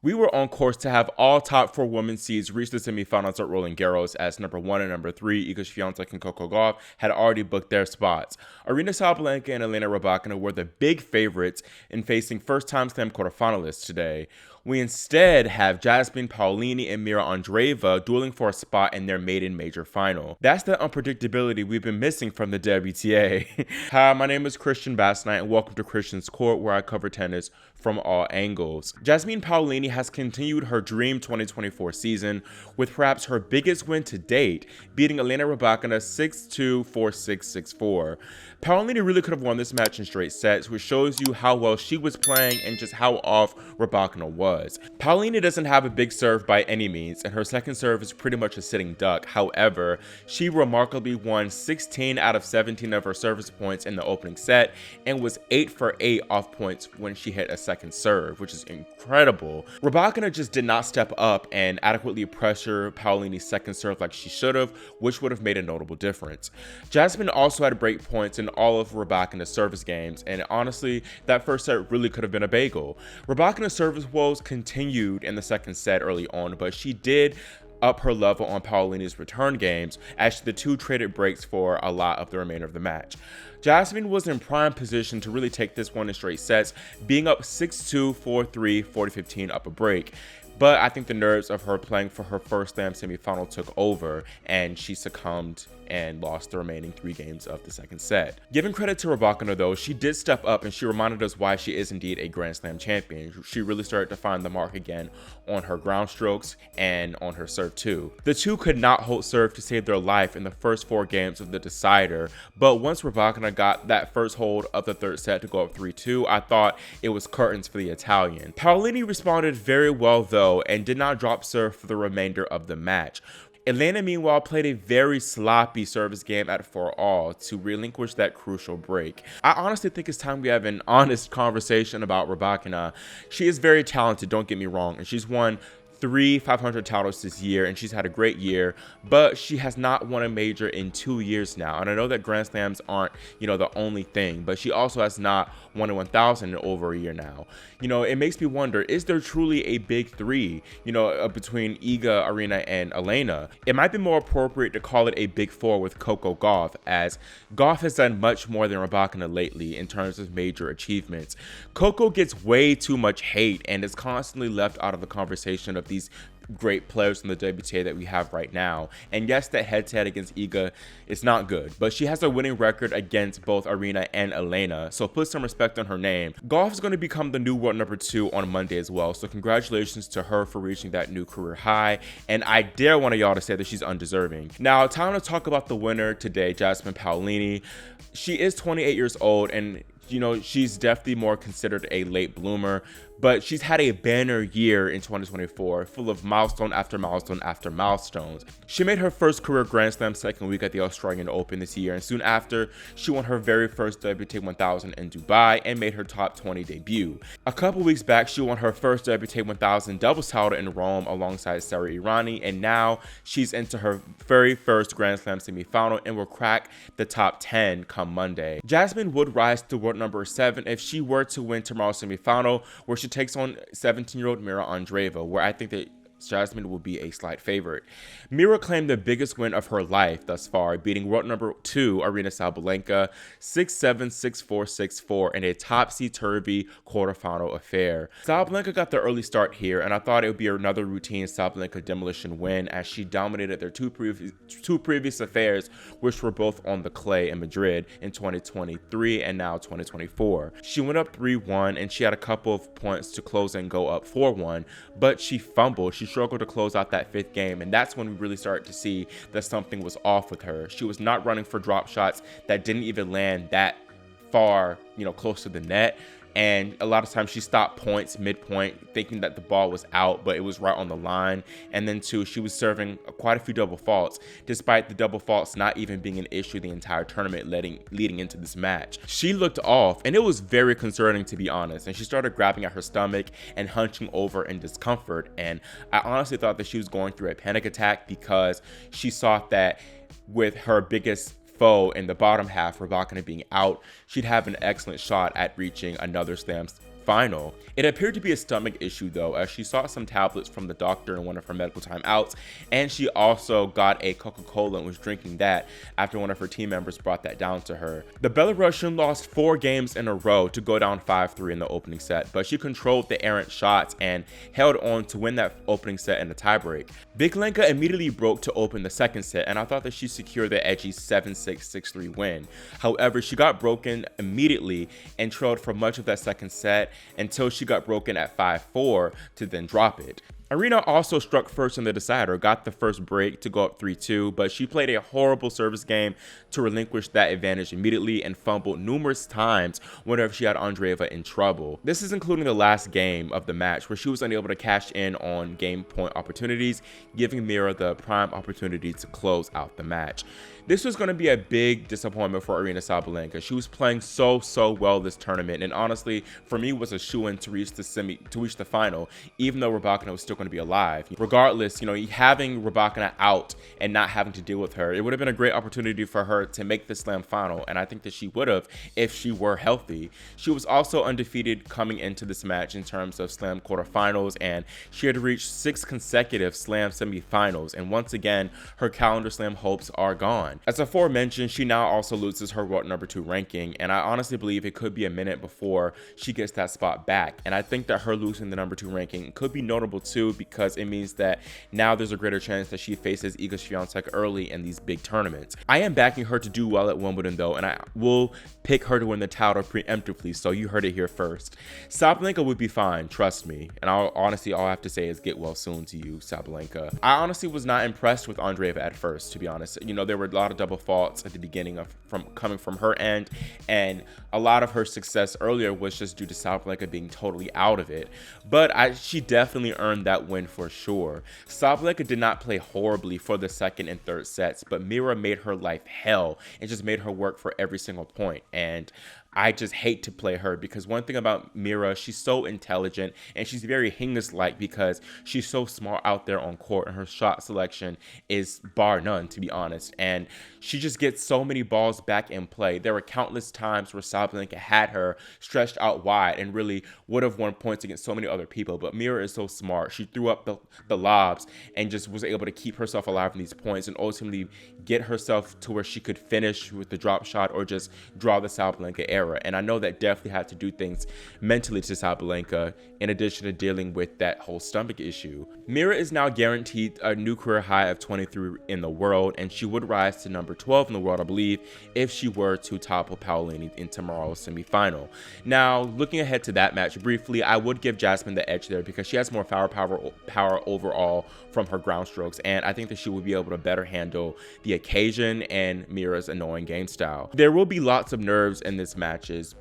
We were on course to have all top 4 women's seeds reach the semifinals at Roland Garros, as number 1 and number 3, Iga Swiatek and Coco Gauff, had already booked their spots. Aryna Sabalenka and Elena Rybakina were the big favorites in facing first-time slam quarterfinalists today. We instead have Jasmine, Paolini, and Mirra Andreeva dueling for a spot in their maiden major final. That's the unpredictability we've been missing from the WTA. Hi, my name is Christian Bassnight, and welcome to Christian's Court, where I cover tennis from all angles. Jasmine Paolini has continued her dream 2024 season with perhaps her biggest win to date, beating Elena Rybakina 6-2, 4-6, 6-4. Paolini really could have won this match in straight sets, which shows you how well she was playing and just how off Rybakina was. Paolini doesn't have a big serve by any means, and her second serve is pretty much a sitting duck. However, she remarkably won 16 out of 17 of her service points in the opening set and was 8 for 8 off points when she hit a second serve, which is incredible. Rybakina just did not step up and adequately pressure Paolini's second serve like she should have, which would have made a notable difference. Jasmine also had break points in all of Rybakina's service games, and honestly, that first set really could have been a bagel. Rybakina's service woes continued in the second set early on, but she did up her level on Paolini's return games as the two traded breaks for a lot of the remainder of the match. Jasmine was in prime position to really take this one in straight sets, being up 6-2, 4-3, 40-15 up a break. But I think the nerves of her playing for her first slam semifinal took over, and she succumbed and lost the remaining 3 games of the second set. Giving credit to Rybakina though, she did step up and she reminded us why she is indeed a Grand Slam champion. She really started to find the mark again on her ground strokes and on her serve too. The two could not hold serve to save their life in the first 4 games of the decider, but once Rybakina got that first hold of the third set to go up 3-2, I thought it was curtains for the Italian. Paolini responded very well though and did not drop serve for the remainder of the match. Elena, meanwhile, played a very sloppy service game at 4-all to relinquish that crucial break. I honestly think it's time we have an honest conversation about Rybakina. She is very talented, don't get me wrong, and she's won 3 500 titles this year, and she's had a great year, but she has not won a major in 2 years now. And I know that Grand Slams aren't, the only thing, but she also has not won a 1000 in over a year now. It makes me wonder, is there truly a big 3, between Iga, Aryna, and Elena? It might be more appropriate to call it a big 4 with Coco Gauff, as Gauff has done much more than Rybakina lately in terms of major achievements. Coco gets way too much hate and is constantly left out of the conversation of these great players in the WTA that we have right now. And yes, that head-to-head against Iga is not good, but she has a winning record against both Aryna and Elena, so put some respect on her name. Gauff is going to become the new world number 2 on Monday as well, so congratulations to her for reaching that new career high, and I dare one of y'all to say that she's undeserving. Now, time to talk about the winner today, Jasmine Paolini. She is 28 years old, and she's definitely more considered a late bloomer, but she's had a banner year in 2024, full of milestone after milestone after milestones. She made her first career Grand Slam second week at the Australian Open this year, and soon after, she won her very first WTA 1000 in Dubai and made her top 20 debut. A couple weeks back, she won her first WTA 1000 doubles title in Rome alongside Sarah Irani, and now she's into her very first Grand Slam semifinal and will crack the top 10 come Monday. Jasmine would rise to world number 7 if she were to win tomorrow's semifinal, where she takes on 17-year-old Mirra Andreeva, where I think that Jasmine will be a slight favorite. Mirra claimed the biggest win of her life thus far, beating world number 2 Aryna Sabalenka 6-7, 6-4, 6-4 in a topsy-turvy quarterfinal affair. Sabalenka got the early start here, and I thought it would be another routine Sabalenka demolition win as she dominated their two previous affairs, which were both on the clay in Madrid in 2023 and now 2024. She went up 3-1, and she had a couple of points to close and go up 4-1, but she fumbled. She struggled to close out that 5th game, and that's when we really started to see that something was off with her. She was not running for drop shots that didn't even land that far, close to the net. And a lot of times she stopped points midpoint thinking that the ball was out, but it was right on the line. And then too, she was serving quite a few double faults, despite the double faults not even being an issue the entire tournament leading into this match. She looked off, and it was very concerning, to be honest. And she started grabbing at her stomach and hunching over in discomfort. And I honestly thought that she was going through a panic attack because she saw that with her biggest foe in the bottom half, Rybakina being out, she'd have an excellent shot at reaching another slam final. It appeared to be a stomach issue though, as she sought some tablets from the doctor in one of her medical timeouts, and she also got a Coca-Cola and was drinking that after one of her team members brought that down to her. The Belarusian lost 4 games in a row to go down 5-3 in the opening set, but she controlled the errant shots and held on to win that opening set in a tiebreak. Biklenka immediately broke to open the second set, and I thought that she secured the edgy 7-6, 6-3 win. However, she got broken immediately and trailed for much of that second set until she got broken at 5-4 to then drop it. Aryna also struck first in the decider, got the first break to go up 3-2, but she played a horrible service game to relinquish that advantage immediately and fumbled numerous times whenever she had Andreeva in trouble. This is including the last game of the match, where she was unable to cash in on game point opportunities, giving Mirra the prime opportunity to close out the match. This was going to be a big disappointment for Aryna Sabalenka. She was playing so well this tournament, and honestly, for me, was a shoo-in to reach the final, even though Rybakina was still going to be alive. Regardless, having Rybakina out and not having to deal with her, it would have been a great opportunity for her to make the slam final, and I think that she would have if she were healthy. She was also undefeated coming into this match in terms of slam quarterfinals, and she had reached 6 consecutive slam semifinals, and once again, her calendar slam hopes are gone. As aforementioned, she now also loses her world number 2 ranking, and I honestly believe it could be a minute before she gets that spot back. And I think that her losing the number 2 ranking could be notable too, because it means that now there's a greater chance that she faces Iga Swiatek early in these big tournaments. I am backing her to do well at Wimbledon though, and I will pick her to win the title preemptively, so you heard it here first. Sabalenka would be fine, trust me, and all I have to say is get well soon to you, Sabalenka. I honestly was not impressed with Andreeva at first, to be honest. There were a lot of double faults at the beginning coming from her end, and a lot of her success earlier was just due to Sabalenka being totally out of it. But she definitely earned that win for sure. Sabalenka did not play horribly for the second and third sets, but Mirra made her life hell and just made her work for every single point. And I just hate to play her, because one thing about Mirra, she's so intelligent and she's very Hingis-like because she's so smart out there on court, and her shot selection is bar none, to be honest. And she just gets so many balls back in play. There were countless times where Sabalenka had her stretched out wide and really would have won points against so many other people. But Mirra is so smart. She threw up the lobs and just was able to keep herself alive in these points and ultimately get herself to where she could finish with the drop shot or just draw the Sabalenka era. And I know that definitely had to do things mentally to Sabalenka, in addition to dealing with that whole stomach issue. Mirra is now guaranteed a new career high of 23 in the world, and she would rise to number 12 in the world, I believe, if she were to topple Paolini in tomorrow's semifinal. Now, looking ahead to that match briefly, I would give Jasmine the edge there because she has more power overall from her ground strokes, and I think that she will be able to better handle the occasion and Mirra's annoying game style. There will be lots of nerves in this matches.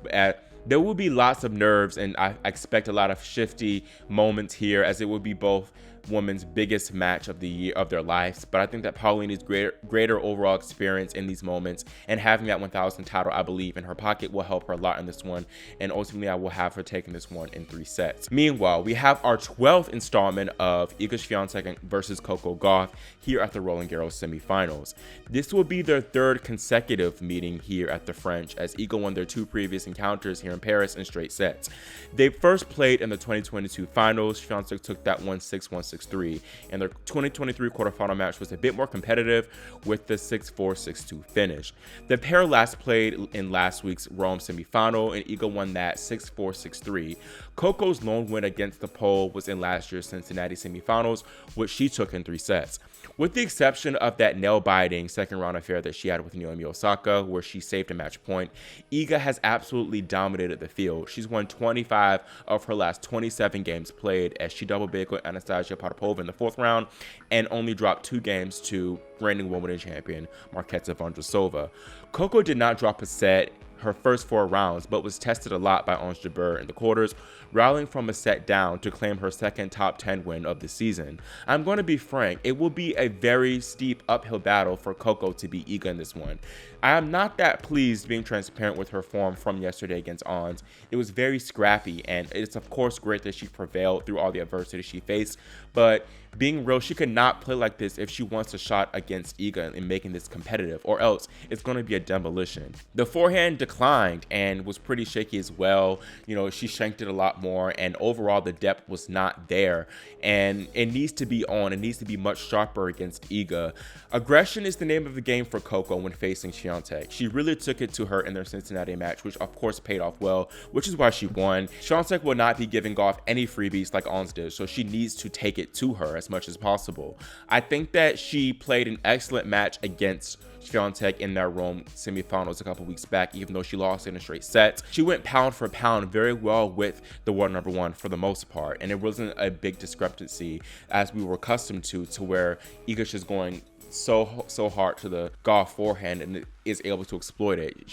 There will be lots of nerves, and I expect a lot of shifty moments here, as it will be both women's biggest match of the year of their lives. But I think that Paolini's greater overall experience in these moments and having that 1000 title, I believe, in her pocket will help her a lot in this one, and ultimately I will have her taking this one in 3 sets. Meanwhile, we have our 12th installment of Iga Swiatek versus Coco Gauff here at the Roland Garros semifinals. This will be their 3rd consecutive meeting here at the French, as Iga won their 2 previous encounters here in Paris in straight sets. They first played in the 2022 finals. Swiatek took that one 6-1, 6-3, and their 2023 quarterfinal match was a bit more competitive with the 6-4, 6-2 finish. The pair last played in last week's Rome semifinal, and Iga won that 6-4, 6-3. Coco's lone win against the Pole was in last year's Cincinnati semifinals, which she took in 3 sets. With the exception of that nail-biting second round affair that she had with Naomi Osaka, where she saved a match point, Iga has absolutely dominated the field. She's won 25 of her last 27 games played, as she double big with Anastasia Potapova in the 4th round and only dropped 2 games to reigning Wimbledon champion Marketa Vondrousova. Coco did not drop a set her first 4 rounds, but was tested a lot by Ons Jabeur in the quarters, rallying from a set down to claim her 2nd top 10 win of the season. I'm going to be frank, it will be a very steep uphill battle for Coco to beat Iga in this one. I am not that pleased, being transparent, with her form from yesterday against Ons. It was very scrappy, and it's of course great that she prevailed through all the adversity she faced, but being real, she could not play like this if she wants a shot against Iga in making this competitive, or else it's going to be a demolition. The forehand declined and was pretty shaky as well. You know, she shanked it a lot more, and overall the depth was not there, and it needs to be on. It needs to be much sharper against Iga. Aggression is the name of the game for Coco when facing Swiatek. She really took it to her in their Cincinnati match, which of course paid off well, which is why she won. Swiatek will not be giving Gauff any freebies like Ons did, so she needs to take it to her as much as possible. I think that she played an excellent match against Swiatek in their Rome semifinals a couple weeks back, even though she lost in a straight set. She went pound for pound very well with the world number one for the most part, and it wasn't a big discrepancy as we were accustomed to where Iga's just going so hard to the Gauff forehand and is able to exploit it.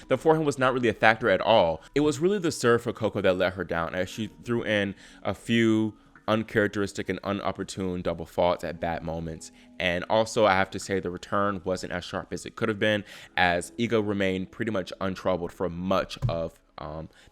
The forehand was not really a factor at all. It was really the serve for Coco that let her down, as she threw in a few uncharacteristic and unopportune double faults at bad moments. And also, I have to say, the return wasn't as sharp as it could have been, as Iga remained pretty much untroubled for much of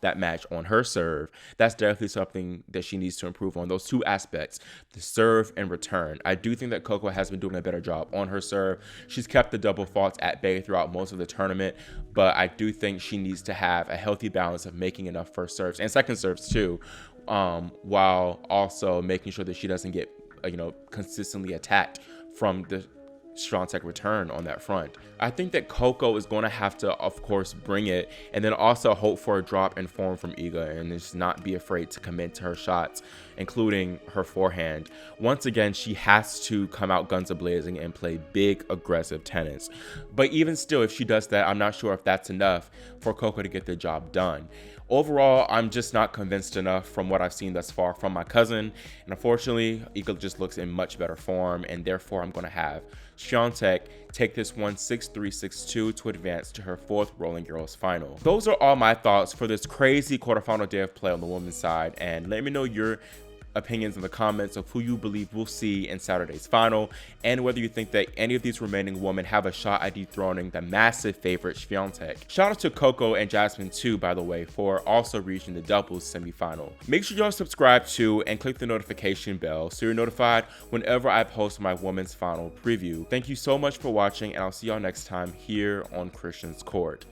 that match on her serve. That's definitely something that she needs to improve on, those two aspects, the serve and return. I do think that Coco has been doing a better job on her serve. She's kept the double faults at bay throughout most of the tournament, but I do think she needs to have a healthy balance of making enough first serves and second serves too, while also making sure that she doesn't get consistently attacked from the Swiatek return on that front. I think that Coco is going to have to, of course, bring it, and then also hope for a drop in form from Iga and just not be afraid to commit to her shots, including her forehand. Once again, she has to come out guns a-blazing and play big, aggressive tennis. But even still, if she does that, I'm not sure if that's enough for Coco to get the job done. Overall, I'm just not convinced enough from what I've seen thus far from my cousin, and unfortunately, Iga just looks in much better form, and therefore I'm going to have Swiatek take this one 6-3, 6-2 to advance to her fourth Roland Garros final. Those are all my thoughts for this crazy quarterfinal day of play on the women's side, and let me know your opinions in the comments of who you believe we'll see in Saturday's final, and whether you think that any of these remaining women have a shot at dethroning the massive favorite Swiatek. Shout out to Coco and Jasmine too, by the way, for also reaching the doubles semifinal. Make sure y'all subscribe to and click the notification bell so you're notified whenever I post my women's final preview. Thank you so much for watching, and I'll see y'all next time here on Christian's Court.